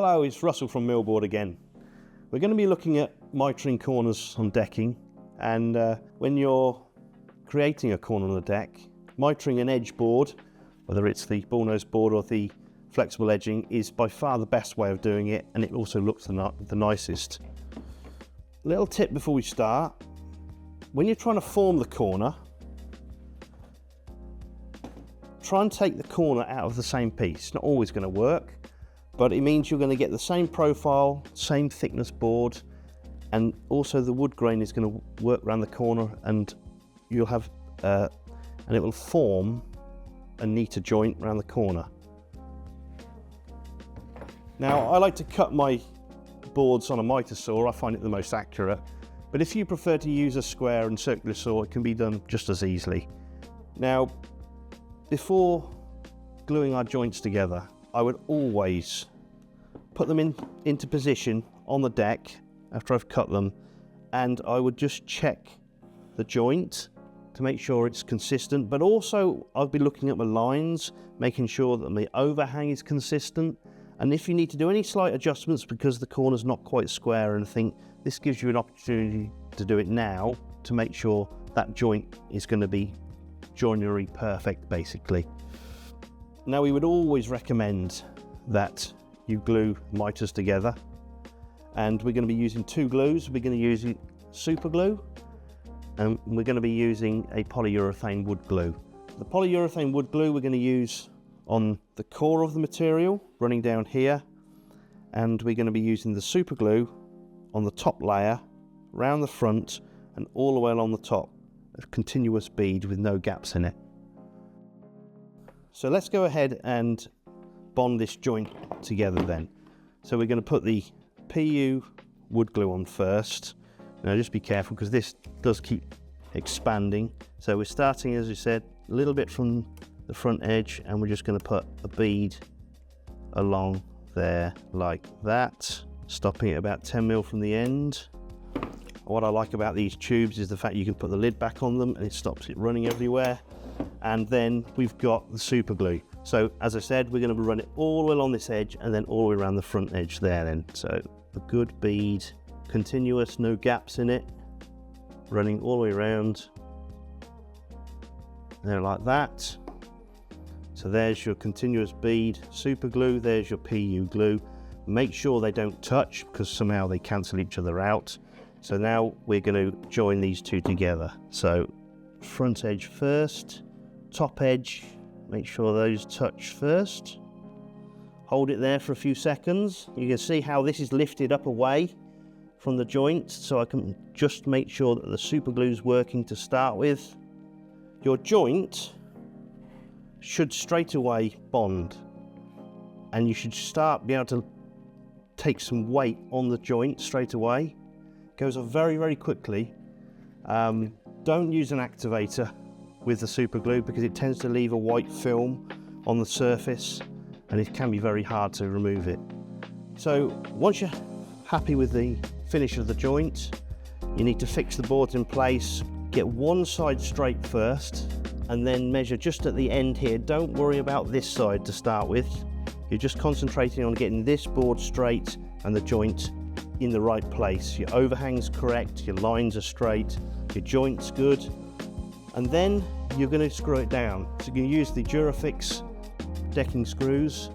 Hello, it's Russell from Millboard again. We're going to be looking at mitering corners on decking, and when you're creating a corner on the deck, mitering an edge board, whether it's the Bullnose board or the flexible edging, is by far the best way of doing it, and it also looks the nicest. Little tip before we start: when you're trying to form the corner, try and take the corner out of the same piece. It's not always going to work, but it means you're going to get the same profile, same thickness board, and also the wood grain is going to work around the corner, and you'll have and it will form a neater joint around the corner. Now, I like to cut my boards on a mitre saw. I find it the most accurate, but if you prefer to use a square and circular saw, it can be done just as easily. Now, before gluing our joints together, I would always put them into position on the deck after I've cut them, and I would just check the joint to make sure it's consistent, but also I'll be looking at my lines, making sure that my overhang is consistent, and if you need to do any slight adjustments because the corner's not quite square or anything, this gives you an opportunity to do it now to make sure that joint is going to be joinery perfect, basically. Now, we would always recommend that you glue mitres together, and we're going to be using two glues. We're going to use super glue, and we're going to be using a polyurethane wood glue. The polyurethane wood glue we're going to use on the core of the material, running down here, and we're going to be using the super glue on the top layer, round the front, and all the way along the top, a continuous bead with no gaps in it. So let's go ahead and bond this joint together then. So we're going to put the PU wood glue on first. Now just be careful because this does keep expanding. So we're starting, as we said, a little bit from the front edge, and we're just going to put a bead along there like that, stopping at about 10 mil from the end. What I like about these tubes is the fact you can put the lid back on them and it stops it running everywhere. And then we've got the super glue. So as I said, we're going to run it all the way along this edge and then all the way around the front edge there then. So a good bead, continuous, no gaps in it, running all the way around there like that. So there's your continuous bead super glue, there's your PU glue. Make sure they don't touch because somehow they cancel each other out. So now we're going to join these two together. So front edge first, top edge, make sure those touch first. Hold it there for a few seconds. You can see how this is lifted up away from the joint, so I can just make sure that the super glue is working to start with. Your joint should straight away bond, and you should be able to take some weight on the joint straight away. It goes off very, very quickly. Don't use an activator with the super glue because it tends to leave a white film on the surface and it can be very hard to remove it. So once you're happy with the finish of the joint, you need to fix the boards in place, get one side straight first, and then measure just at the end here. Don't worry about this side to start with. You're just concentrating on getting this board straight and the joint in the right place. Your overhang's correct, your lines are straight, your joint's good, and then you're going to screw it down. So you can use the Durafix decking screws,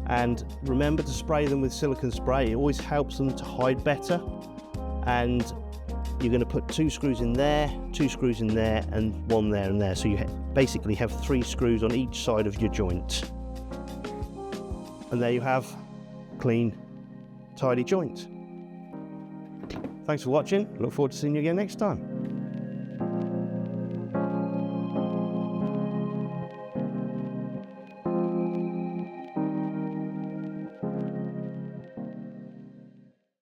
and remember to spray them with silicone spray. It always helps them to hide better. And you're going to put two screws in there, two screws in there, and one there and there. So you basically have 3 screws on each side of your joint. And there you have a clean, tidy joint. Thanks for watching. Look forward to seeing you again next time.